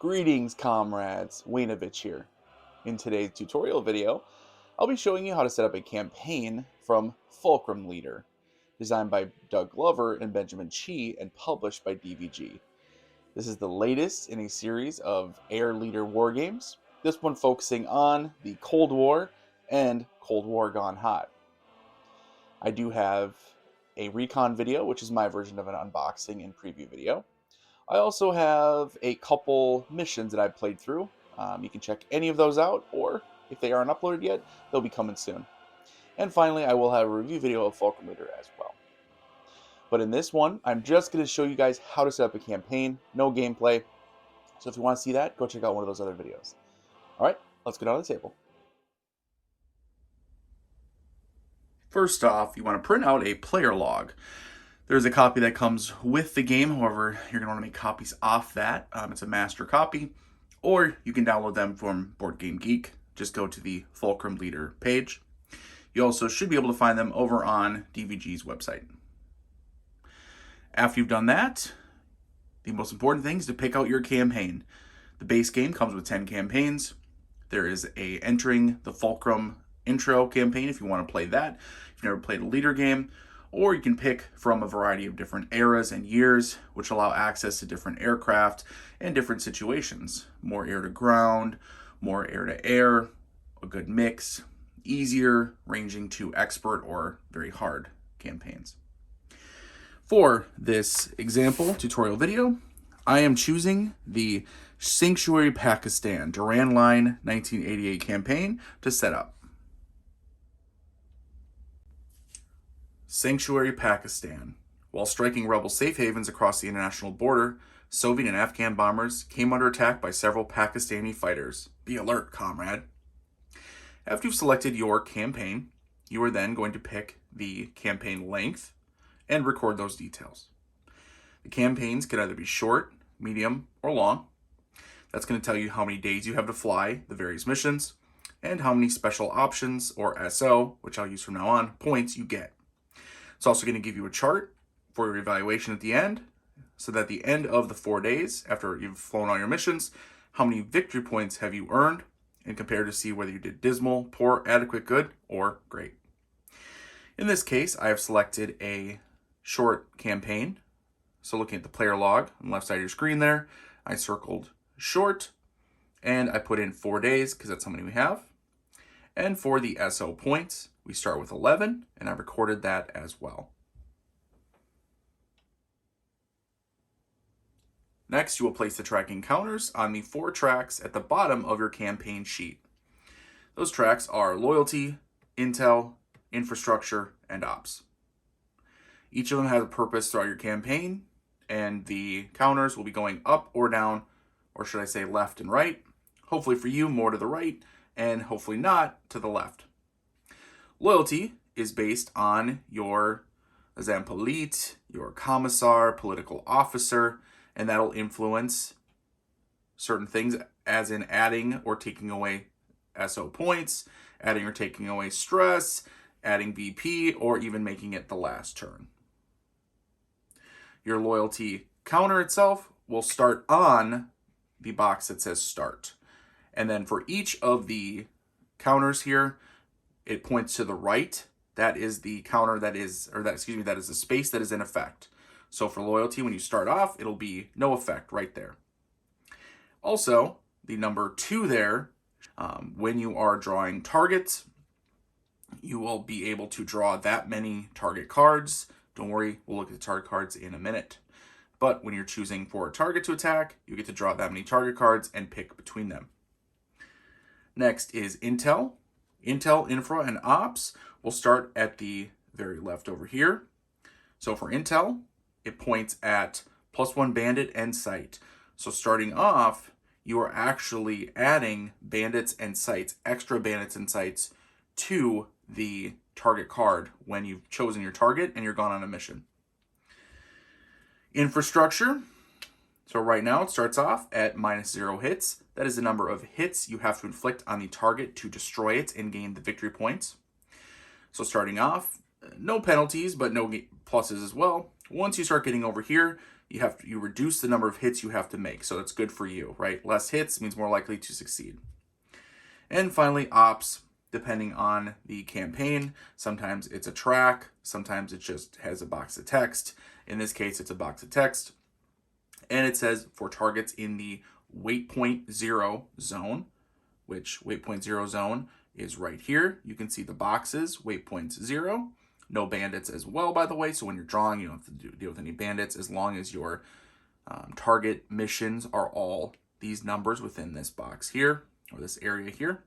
Greetings, comrades. Waynovich here. In today's tutorial video, I'll be showing you how to set up a campaign from Fulcrum Leader, designed by Doug Glover and Benjamin Chee and published by DVG. This is the latest in a series of air leader wargames, this one focusing on the Cold War and Cold War Gone Hot. I do have a recon video, which is my version of an unboxing and preview video. I also have a couple missions that I've played through. You can check any of those out, or if they aren't uploaded yet, they'll be coming soon. And finally, I will have a review video of Fulcrum Leader as well. But in this one, I'm just going to show you guys how to set up a campaign, no gameplay. So if you want to see that, go check out one of those other videos. Alright, let's get on the table. First off, you want to print out a player log. There's a copy that comes with the game, however, you're going to want to make copies off that. It's a master copy, or you can download them from Board Game Geek. Just go to the Fulcrum Leader page. You also should be able to find them over on DVG's website. After you've done that, the most important thing is to pick out your campaign. The base game comes with 10 campaigns. There is a entering the Fulcrum intro campaign if you want to play that. If you've never played a leader game, or you can pick from a variety of different eras and years, which allow access to different aircraft and different situations. More air to ground, more air to air, a good mix, easier ranging to expert or very hard campaigns. For this example tutorial video, I am choosing the Sanctuary Pakistan Duran Line 1988 campaign to set up. Sanctuary Pakistan. While striking rebel safe havens across the international border, Soviet and Afghan bombers came under attack by several Pakistani fighters. Be alert, comrade. After you've selected your campaign, you are then going to pick the campaign length and record those details. The campaigns can either be short, medium, or long. That's going to tell you how many days you have to fly the various missions and how many special options, or SO, which I'll use from now on, points you get. It's also going to give you a chart for your evaluation at the end, so that at the end of the 4 days, after you've flown all your missions, how many victory points have you earned, and compare to see whether you did dismal, poor, adequate, good, or great. In this case, I have selected a short campaign. So looking at the player log on the left side of your screen there, I circled short, and I put in 4 days because that's how many we have. And for the SO points, we start with 11, and I recorded that as well. Next, you will place the tracking counters on the 4 tracks at the bottom of your campaign sheet. Those tracks are loyalty, intel, infrastructure, and ops. Each of them has a purpose throughout your campaign, and the counters will be going up or down, or should I say left and right. Hopefully for you, more to the right, and hopefully not to the left. Loyalty is based on your Zampolit, your commissar, political officer, and that'll influence certain things, as in adding or taking away SO points, adding or taking away stress, adding BP, or even making it the last turn. Your loyalty counter itself will start on the box that says start. And then for each of the counters here, it points to the right. That is the counter that is, that is the space that is in effect. So for loyalty, when you start off, it'll be no effect right there. Also, the number 2 there, when you are drawing targets, you will be able to draw that many target cards. Don't worry, we'll look at the target cards in a minute. But when you're choosing for a target to attack, you get to draw that many target cards and pick between them. Next is intel. Intel, infra, and ops will start at the very left over here. So for intel, it points at +1 bandit and sight. So starting off, you are actually adding bandits and sights, extra bandits and sights, to the target card when you've chosen your target and you're gone on a mission. Infrastructure. So right now it starts off at -0 hits. That is the number of hits you have to inflict on the target to destroy it and gain the victory points. So starting off, no penalties, but no pluses as well. Once you start getting over here, you reduce the number of hits you have to make. So that's good for you, right? Less hits means more likely to succeed. And finally, ops, depending on the campaign. Sometimes it's a track, sometimes it just has a box of text. In this case, it's a box of text. And it says for targets in the waypoint 0 zone, which waypoint 0 zone is right here. You can see the boxes, waypoint 0. No bandits as well, by the way. So when you're drawing, you don't have to deal with any bandits as long as your target missions are all these numbers within this box here, or this area here.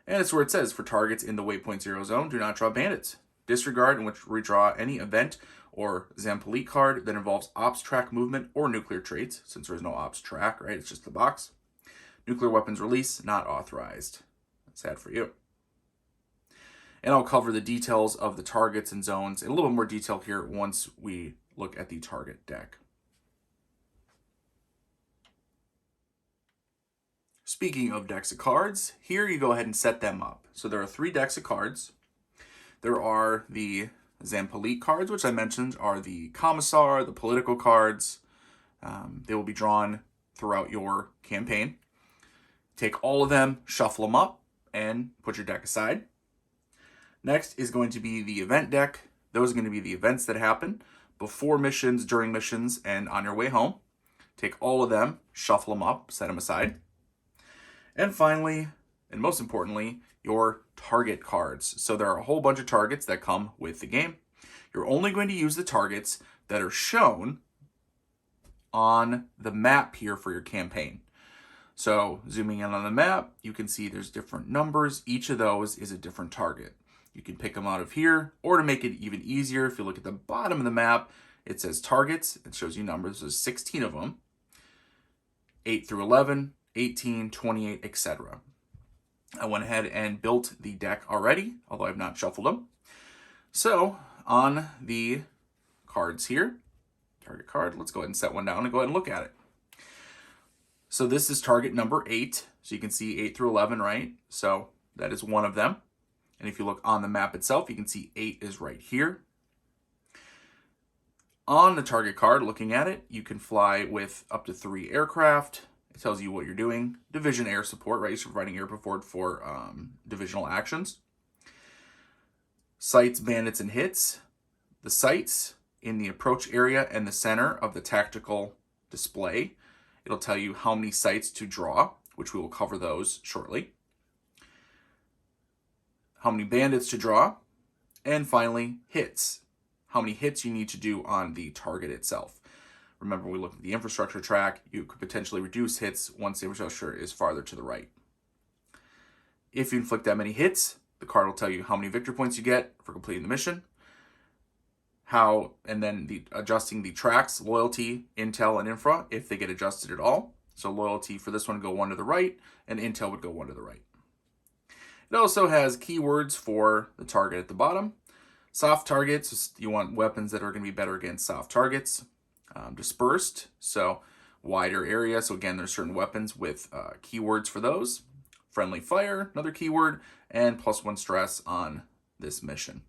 And it's where it says, for targets in the waypoint 0 zone, do not draw bandits. Disregard and redraw any event or Zampolit card that involves ops track movement or nuclear traits, since there's no ops track, right? It's just the box. Nuclear weapons release, not authorized. Sad for you. And I'll cover the details of the targets and zones in a little bit more detail here once we look at the target deck. Speaking of decks of cards, here you go ahead and set them up. So there are 3 decks of cards. There are the Zampolit cards, which I mentioned are the commissar, the political cards. They will be drawn throughout your campaign. Take all of them, shuffle them up, and put your deck aside. Next is going to be the event deck. Those are going to be the events that happen before missions, during missions, and on your way home. Take all of them, shuffle them up, set them aside. And finally, and most importantly, your target cards. So there are a whole bunch of targets that come with the game. You're only going to use the targets that are shown on the map here for your campaign. So zooming in on the map, you can see there's different numbers. Each of those is a different target. You can pick them out of here, or to make it even easier, if you look at the bottom of the map, it says targets. It shows you numbers. There's 16 of them, 8 through 11, 18, 28, etc. I went ahead and built the deck already, although I've not shuffled them. So on the cards here, target card, let's go ahead and set one down and go ahead and look at it. So this is target number 8. So you can see 8 through 11, right? So that is one of them. And if you look on the map itself, you can see 8 is right here. On the target card, looking at it, you can fly with up to 3 aircraft. It tells you what you're doing. Division air support, right? So providing air support for divisional actions. Sights, bandits, and hits. The sights in the approach area and the center of the tactical display. It'll tell you how many sights to draw, which we will cover those shortly. How many bandits to draw. And finally, hits. How many hits you need to do on the target itself. Remember, we looked at the infrastructure track. You could potentially reduce hits once the infrastructure is farther to the right. If you inflict that many hits, the card will tell you how many victory points you get for completing the mission. And then adjusting the tracks, loyalty, intel, and infra, if they get adjusted at all. So loyalty for this one would go 1 to the right, and intel would go 1 to the right. It also has keywords for the target at the bottom. Soft targets, you want weapons that are going to be better against soft targets. Dispersed, so wider area. So again, there's certain weapons with keywords for those. Friendly fire, another keyword, and +1 stress on this mission.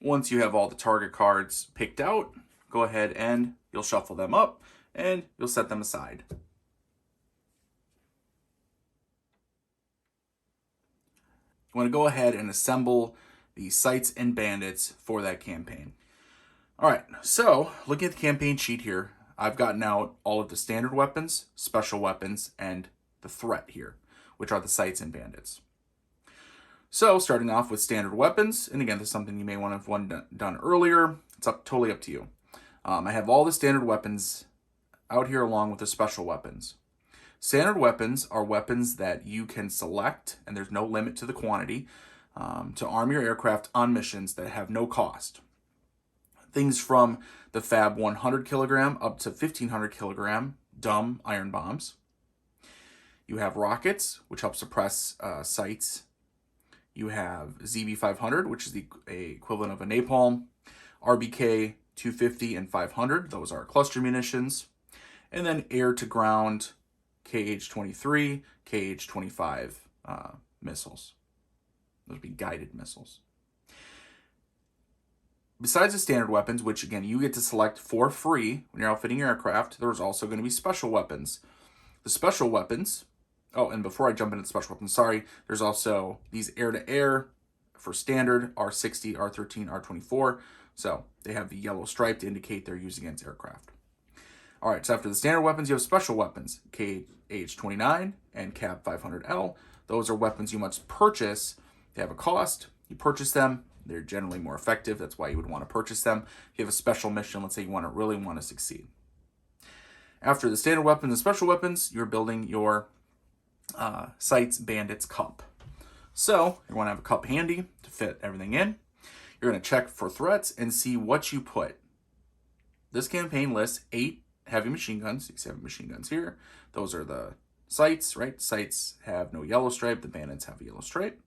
Once you have all the target cards picked out, go ahead and you'll shuffle them up and you'll set them aside. You want to go ahead and assemble the sights and bandits for that campaign. All right, so looking at the campaign sheet here, I've gotten out all of the standard weapons, special weapons, and the threat here, which are the sights and bandits. So starting off with standard weapons, and again, this is something you may want to have done earlier. It's totally up to you. I have all the standard weapons out here along with the special weapons. Standard weapons are weapons that you can select, and there's no limit to the quantity, to arm your aircraft on missions that have no cost. Things from the Fab 100 kilogram up to 1500 kilogram dumb iron bombs. You have rockets, which help suppress sights. You have ZB500, which is the equivalent of a napalm. RBK 250 and 500, those are cluster munitions. And then air-to-ground KH-23, KH-25 missiles. Those would be guided missiles. Besides the standard weapons, which again you get to select for free when you're outfitting your aircraft, there's also going to be special weapons. The special weapons, oh, and before I jump into the special weapons, sorry, there's also these air-to-air for standard, R60, R13, R24. So they have the yellow stripe to indicate they're used against aircraft. All right, so after the standard weapons, you have special weapons, KH-29 and CAB 500L. Those are weapons you must purchase. They have a cost. You purchase them. They're generally more effective. That's why you would want to purchase them. If you have a special mission, let's say you really want to succeed. After the standard weapons and special weapons, you're building your Sights Bandits cup. So you want to have a cup handy to fit everything in. You're going to check for threats and see what you put. This campaign lists 8 heavy machine guns. You see heavy machine guns here. Those are the sights, right? Sights have no yellow stripe. The bandits have a yellow stripe.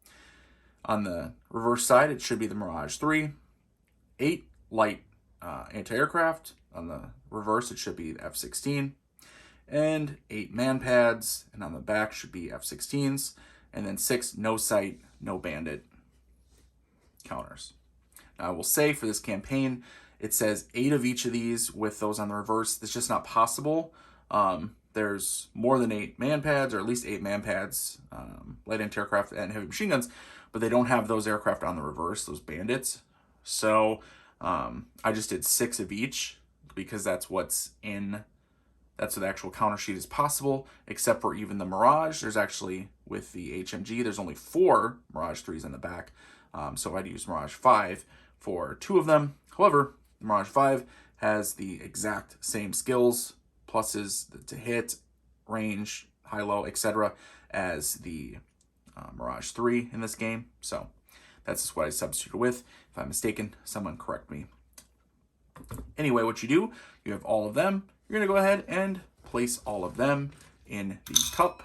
On the reverse side, it should be the Mirage 3. 8 light anti-aircraft. On the reverse, it should be the F-16. And 8 man pads. And on the back should be F-16s. And then 6 no sight, no bandit counters. Now, I will say for this campaign, it says 8 of each of these with those on the reverse. That's just not possible. There's more than 8 man pads, or at least 8 man pads, light anti-aircraft and heavy machine guns, but they don't have those aircraft on the reverse, those bandits. So I just did 6 of each because that's what the actual counter sheet is possible, except for even the Mirage. There's actually, with the HMG, there's only 4 Mirage 3s in the back. So I'd use Mirage 5 for 2 of them. However, the Mirage 5 has the exact same skills, pluses to hit, range, high-low, etc. as the Mirage 3 in this game. So that's just what I substituted with. If I'm mistaken, someone correct me. Anyway, what you do, you have all of them. You're going to go ahead and place all of them in the cup.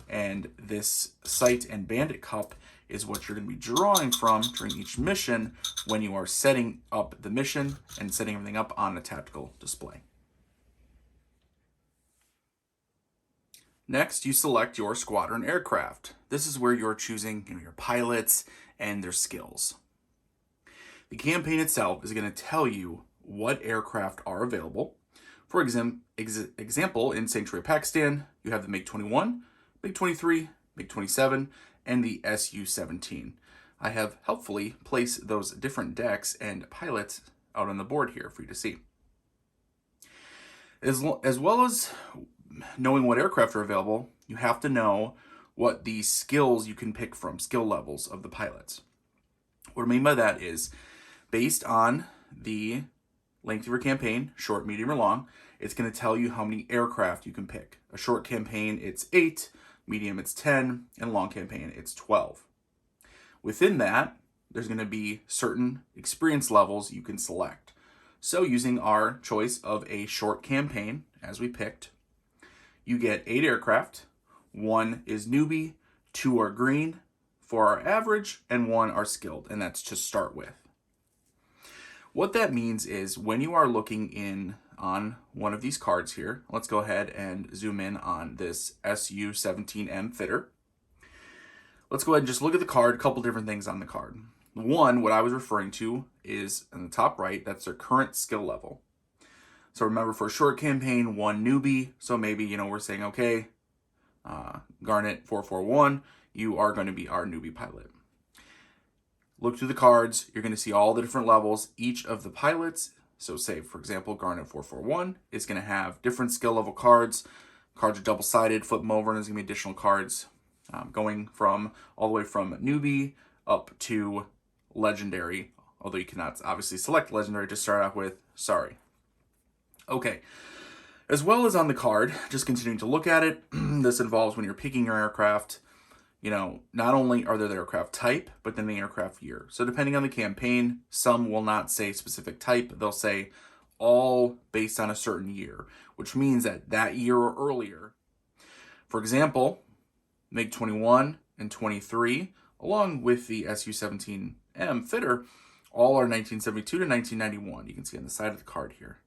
And this Sight and Bandit cup is what you're going to be drawing from during each mission when you are setting up the mission and setting everything up on a tactical display. Next, you select your squadron aircraft. This is where you're choosing your pilots and their skills. The campaign itself is going to tell you what aircraft are available. For example, in Sanctuary Pakistan, you have the MiG-21, MiG-23, MiG-27, and the Su-17. I have helpfully placed those different decks and pilots out on the board here for you to see. As well as knowing what aircraft are available, you have to know what the skills you can pick from, skill levels of the pilots. What I mean by that is, based on the length of your campaign, short, medium, or long, it's going to tell you how many aircraft you can pick. A short campaign, it's 8, medium, it's 10, and long campaign, it's 12. Within that, there's going to be certain experience levels you can select. So using our choice of a short campaign, as we picked, you get 8 aircraft. 1 is newbie, 2 are green, 4 are average, and 1 are skilled, and that's to start with. What that means is when you are looking in on one of these cards here, let's go ahead and zoom in on this Su-17M fitter. Let's go ahead and just look at the card, a couple different things on the card. One, what I was referring to is in the top right, that's their current skill level. So remember, for a short campaign, 1 newbie. So maybe, we're saying, okay, Garnet 441, you are going to be our newbie pilot. Look through the cards. You're going to see all the different levels. Each of the pilots, so say, for example, Garnet 441 is going to have different skill level cards. Cards are double-sided. Flip them over, and there's going to be additional cards going from all the way from newbie up to legendary, although you cannot obviously select legendary to start out with. Sorry. Okay. As well as on the card, just continuing to look at it, this involves when you're picking your aircraft, not only are there the aircraft type, but then the aircraft year. So depending on the campaign, some will not say specific type. They'll say all based on a certain year, which means that year or earlier. For example, MiG-21 and 23, along with the Su-17M fitter, all are 1972 to 1991. You can see on the side of the card here.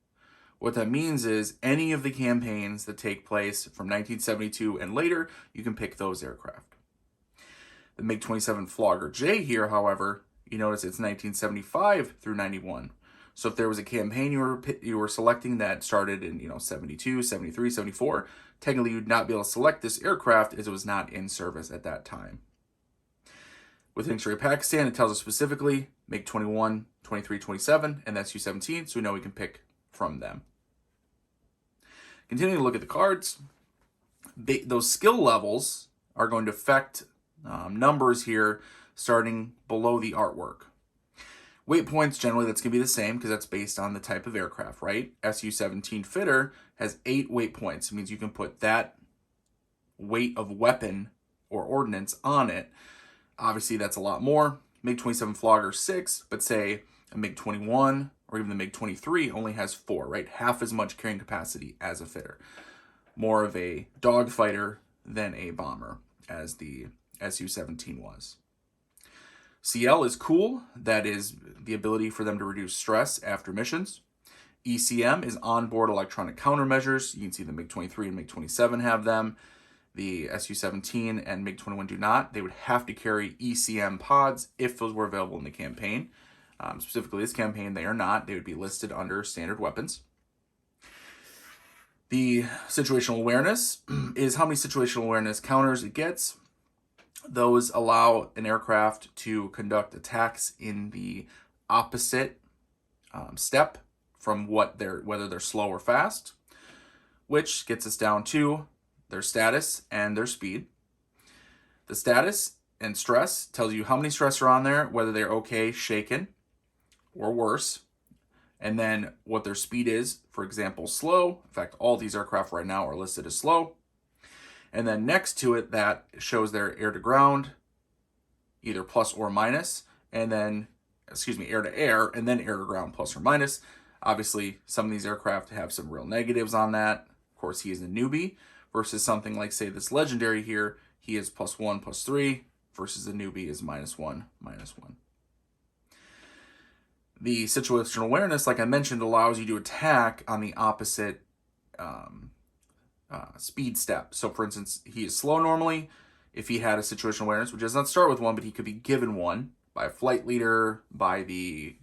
What that means is any of the campaigns that take place from 1972 and later, you can pick those aircraft. The MiG-27 Flogger J here, however, you notice it's 1975 through 91. So if there was a campaign you were selecting that started in 72, 73, 74, technically you'd not be able to select this aircraft as it was not in service at that time. With history of Pakistan, it tells us specifically MiG-21, 23, 27, and that's Su-17, so we know we can pick from them. Continuing to look at the cards, those skill levels are going to affect numbers here starting below the artwork. Weight points, generally that's going to be the same because that's based on the type of aircraft, right? Su-17 fitter has 8 weight points. It means you can put that weight of weapon or ordnance on it. Obviously, that's a lot more. MiG-27 Flogger 6, but say a MiG-21 or even the MiG-23 only has 4, right? Half as much carrying capacity as a fitter. More of a dogfighter than a bomber, as the Su-17 was. CL is cool. That is the ability for them to reduce stress after missions. ECM is onboard electronic countermeasures. You can see the MiG-23 and MiG-27 have them. The Su-17 and MiG-21 do not. They would have to carry ECM pods if those were available in the campaign. Specifically this campaign, they are not. They would be listed under standard weapons. The situational awareness is how many situational awareness counters it gets. Those allow an aircraft to conduct attacks in the opposite step from whether they're slow or fast, which gets us down to their status and their speed. The status and stress tells you how many stress are on there, whether they're okay, shaken, or worse, and then what their speed is. For example, slow. In fact, all these aircraft right now are listed as slow. And then next to it, that shows their air to ground, either plus or minus, and then, air to air, and then air to ground plus or minus. Obviously, some of these aircraft have some real negatives on that. Of course, he is a newbie versus something like, say, this legendary here. He is +1, +3 versus the newbie is -1, -1. The situational awareness, like I mentioned, allows you to attack on the opposite speed step. So for instance, he is slow normally. If he had a situational awareness, which does not start with one, but he could be given one by a flight leader, by the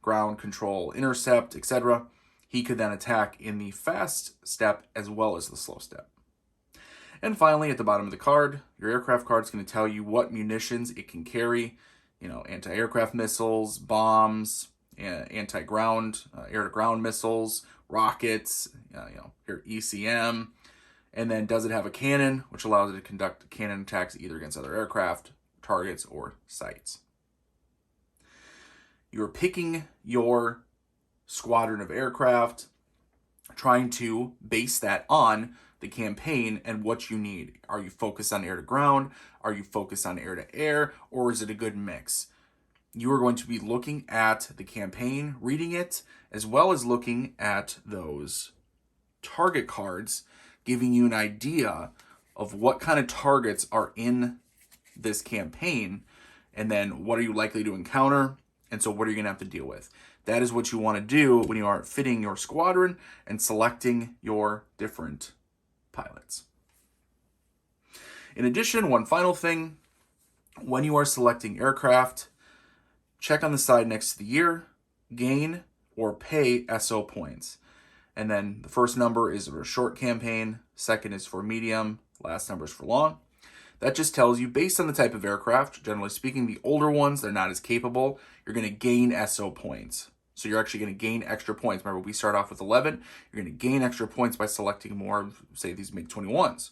ground control intercept, etc., he could then attack in the fast step as well as the slow step. And finally, at the bottom of the card, your aircraft card is going to tell you what munitions it can carry. Anti-aircraft missiles, bombs, anti-ground, air-to-ground missiles, rockets, your ECM, and then does it have a cannon, which allows it to conduct cannon attacks either against other aircraft, targets, or sites. You're picking your squadron of aircraft, trying to base that on the campaign and what you need. Are you focused on air to ground? Are you focused on air to air? Or is it a good mix? You are going to be looking at the campaign, reading it, as well as looking at those target cards, giving you an idea of what kind of targets are in this campaign, and then what are you likely to encounter, and so what are you going to have to deal with. That is what you want to do when you are fitting your squadron and selecting your different pilots. In addition, one final thing, when you are selecting aircraft, check on the side next to the year, gain or pay SO points. And then the first number is for a short campaign, second is for medium, last number is for long. That just tells you, based on the type of aircraft, generally speaking, the older ones, they're not as capable, you're going to gain SO points. So you're actually going to gain extra points. Remember, we start off with 11. You're going to gain extra points by selecting more of, say, these MiG-21s.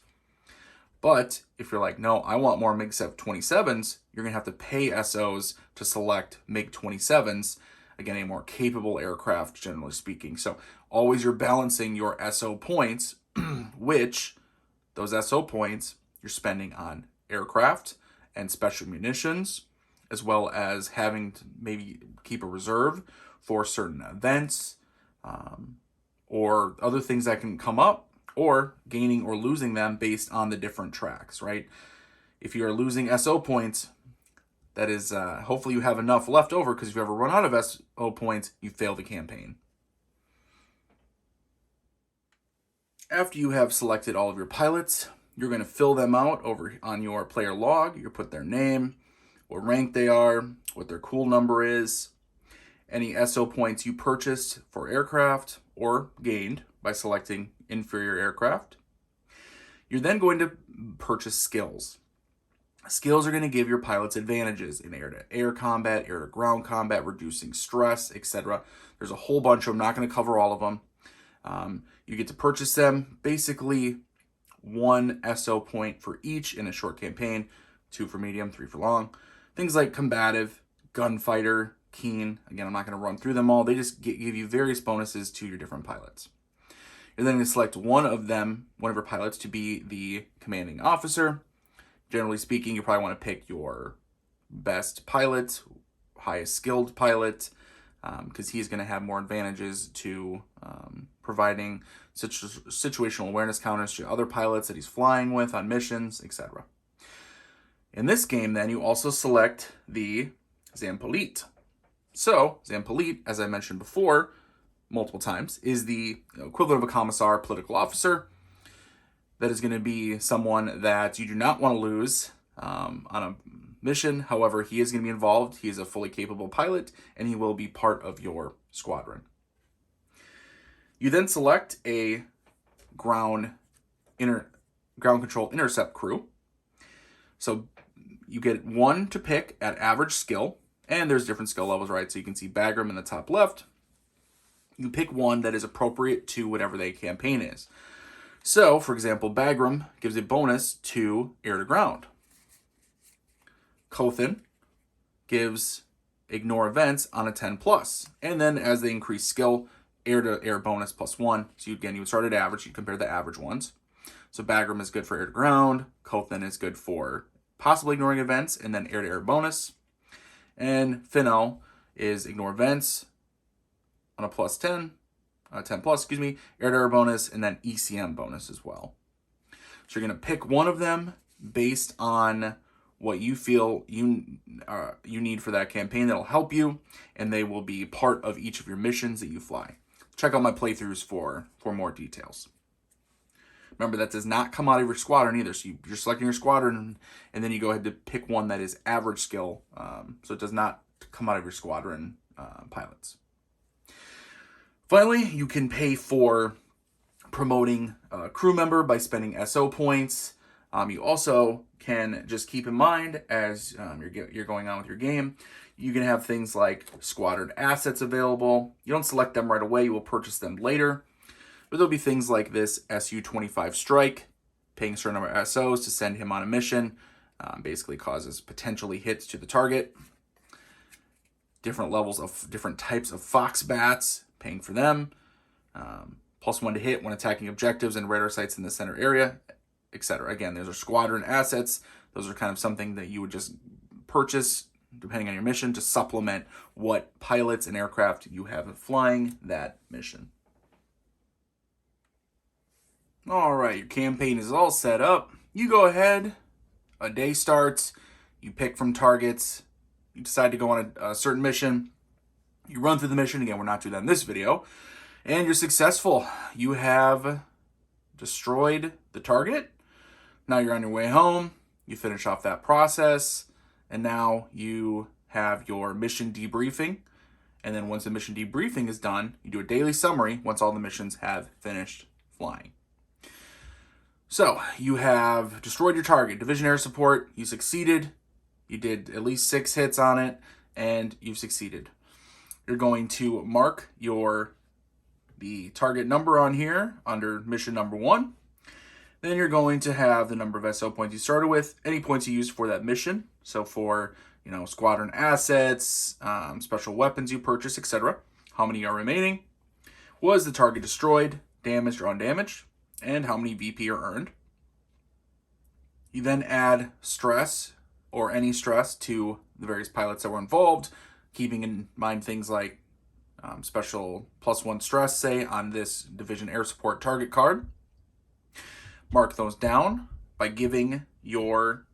But if you're like, no, I want more MiG-27s, you're going to have to pay SOs to select MiG-27s. Again, a more capable aircraft, generally speaking. So always you're balancing your SO points, which those SO points you're spending on aircraft and special munitions, as well as having to maybe keep a reserve for certain events or other things that can come up, or gaining or losing them based on the different tracks, right? If you are losing SO points, that is, hopefully you have enough left over, because if you ever run out of SO points, you fail the campaign. After you have selected all of your pilots, you're going to fill them out over on your player log. You put their name, what rank they are, what their cool number is, any SO points you purchased for aircraft or gained by selecting inferior aircraft. You're then going to purchase skills. Skills are going to give your pilots advantages in air-to-air combat, air-to-ground combat, reducing stress, etc. There's a whole bunch of them. I'm not going to cover all of them. You get to purchase them. Basically, 1 SO point for each in a short campaign, 2 for medium, 3 for long. Things like combative, gunfighter, keen. Again, I'm not going to run through them all. They just give you various bonuses to your different pilots. You're then going to select one of your pilots, to be the commanding officer. Generally speaking, you probably want to pick your best pilot, highest skilled pilot, because he's going to have more advantages to providing situational awareness counters to other pilots that he's flying with on missions, etc. In this game, then, you also select the Zampolit. So, Zampolit, as I mentioned before, multiple times, is the equivalent of a commissar, political officer. That is going to be someone that you do not want to lose on a mission. However, he is going to be involved. He is a fully capable pilot, and he will be part of your squadron. You then select a ground control intercept crew. So you get 1 to pick at average skill, and there's different skill levels, right? So you can see Bagram in the top left. You pick 1 that is appropriate to whatever the campaign is. So, for example, Bagram gives a bonus to air-to-ground. Kothan gives ignore events on a 10+. And then as they increase skill, air-to-air bonus +1. So again, you would start at average. You compare the average ones. So Bagram is good for air-to-ground. Kothan is good for possibly ignoring events, and then air-to-air bonus. And Finno is ignore events on a +10. 10+, air-to-air bonus, and then ECM bonus as well. So you're going to pick one of them based on what you feel you need for that campaign that'll help you, and they will be part of each of your missions that you fly. Check out my playthroughs for more details. Remember, that does not come out of your squadron either. So you're selecting your squadron, and then you go ahead to pick one that is average skill. So it does not come out of your squadron pilots. Finally, you can pay for promoting a crew member by spending SO points. You also can just keep in mind as you're going on with your game, you can have things like squadron assets available. You don't select them right away. You will purchase them later. But there'll be things like this Su-25 Strike, paying a certain number of SOs to send him on a mission. Basically causes potentially hits to the target. Different levels of different types of Foxbats, paying for them. +1 to hit when attacking objectives and radar sites in the center area, etc. Again, those are squadron assets. Those are kind of something that you would just purchase depending on your mission to supplement what pilots and aircraft you have flying that mission. All right, your campaign is all set up. You go ahead, a day starts, you pick from targets, you decide to go on a certain mission, you run through the mission. Again, we're not doing that in this video, and you're successful. You have destroyed the target. Now you're on your way home, you finish off that process, and now you have your mission debriefing. And then once the mission debriefing is done, you do a daily summary once all the missions have finished flying. So you have destroyed your target, Division Air Support, you succeeded, you did at least 6 hits on it, and you've succeeded. You're going to mark the target number on here under mission number 1. Then you're going to have the number of SO points you started with, any points you used for that mission. So for, squadron assets, special weapons you purchased, etc. How many are remaining? Was the target destroyed, damaged, or undamaged? And how many VP are earned? You then add stress or any stress to the various pilots that were involved, keeping in mind things like special +1 stress, say, on this Division Air Support target card. Mark those down by giving your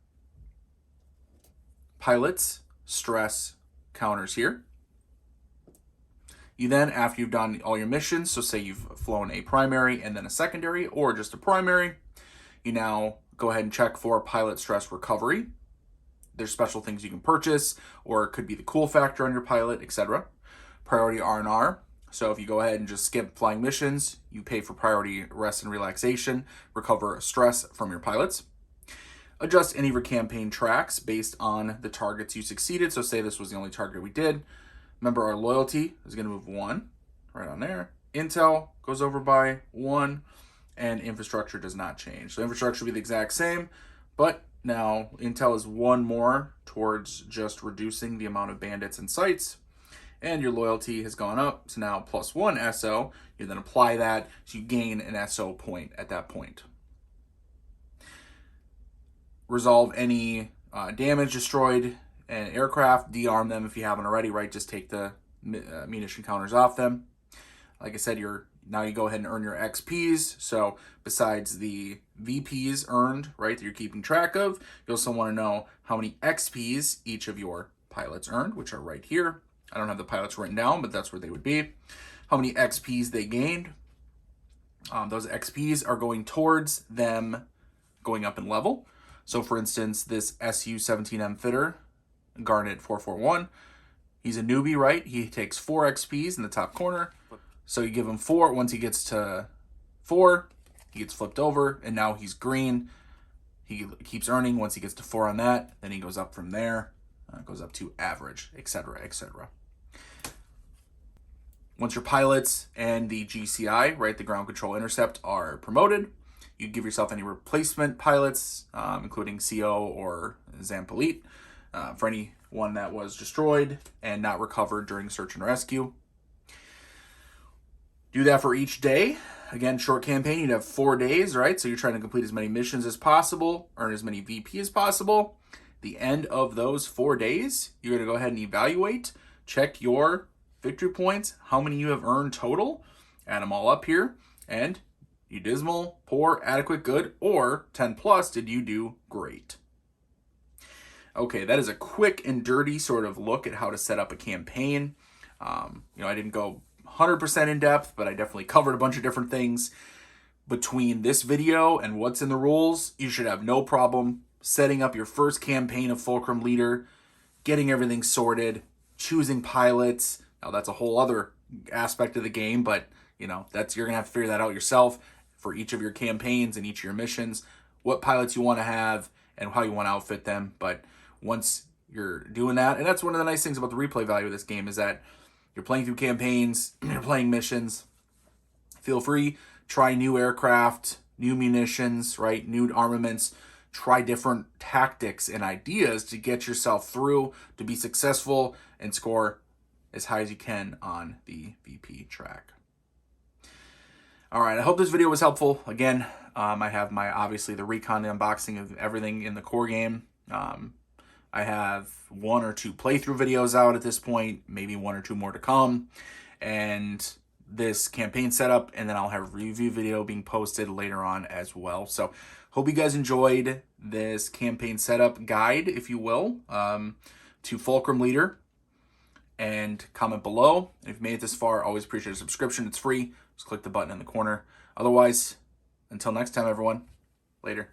pilots stress counters here. You then, after you've done all your missions, so say you've flown a primary and then a secondary, or just a primary, you now go ahead and check for pilot stress recovery. there's special things you can purchase, or it could be the cool factor on your pilot, etc. Priority R&R. So if you go ahead and just skip flying missions, you pay for priority rest and relaxation, recover stress from your pilots. Adjust any of your campaign tracks based on the targets you succeeded. So say this was the only target we did. Remember, our loyalty is going to move 1 right on there. Intel goes over by 1, and infrastructure does not change. So infrastructure will be the exact same, but now Intel is 1 more towards just reducing the amount of bandits and sites. And your loyalty has gone up to now +1 SO. You then apply that, so you gain an SO point at that point. Resolve any damage destroyed and aircraft, de-arm them if you haven't already, right? Just take the munition counters off them. Like I said, now you go ahead and earn your XPs. So besides the VPs earned, right, that you're keeping track of, you also want to know how many XPs each of your pilots earned, which are right here. I don't have the pilots written down, but that's where they would be. How many XPs they gained. Those XPs are going towards them going up in level. So for instance, this SU-17M fitter, Garnet 441, he's a newbie, right? He takes 4 XPs in the top corner. So you give him 4. Once he gets to 4, he gets flipped over, and now he's green. He keeps earning. Once he gets to 4 on that, then he goes up from there. Goes up to average, etc., etc. Once your pilots and the GCI, right, the ground control intercept, are promoted, you give yourself any replacement pilots, including CO or Zampolit, for anyone that was destroyed and not recovered during search and rescue. Do that for each day. Again, short campaign, you'd have 4 days, right? So you're trying to complete as many missions as possible, earn as many VP as possible. The end of those 4 days, you're going to go ahead and evaluate, check your victory points, how many you have earned total, add them all up here, and you dismal, poor, adequate, good, or 10 plus, did you do great? Okay, that is a quick and dirty sort of look at how to set up a campaign. I didn't go 100% in depth, but I definitely covered a bunch of different things. Between this video and what's in the rules, you should have no problem setting up your first campaign of Fulcrum Leader, getting everything sorted, choosing pilots. Now that's a whole other aspect of the game, but you're gonna have to figure that out yourself for each of your campaigns and each of your missions, what pilots you want to have and how you want to outfit them. But once you're doing that, and that's one of the nice things about the replay value of this game, is that you're playing through campaigns, you're playing missions. Feel free, try new aircraft, new munitions, right? New armaments. Try different tactics and ideas to get yourself through, to be successful and score as high as you can on the VP track. All right, I hope this video was helpful. Again, I have obviously the recon, the unboxing of everything in the core game. I have 1 or 2 playthrough videos out at this point, maybe 1 or 2 more to come. And this campaign setup, and then I'll have a review video being posted later on as well. So hope you guys enjoyed this campaign setup guide, if you will, to Fulcrum Leader. And comment below. And if you made it this far, always appreciate a subscription. It's free. Just click the button in the corner. Otherwise, until next time, everyone. Later.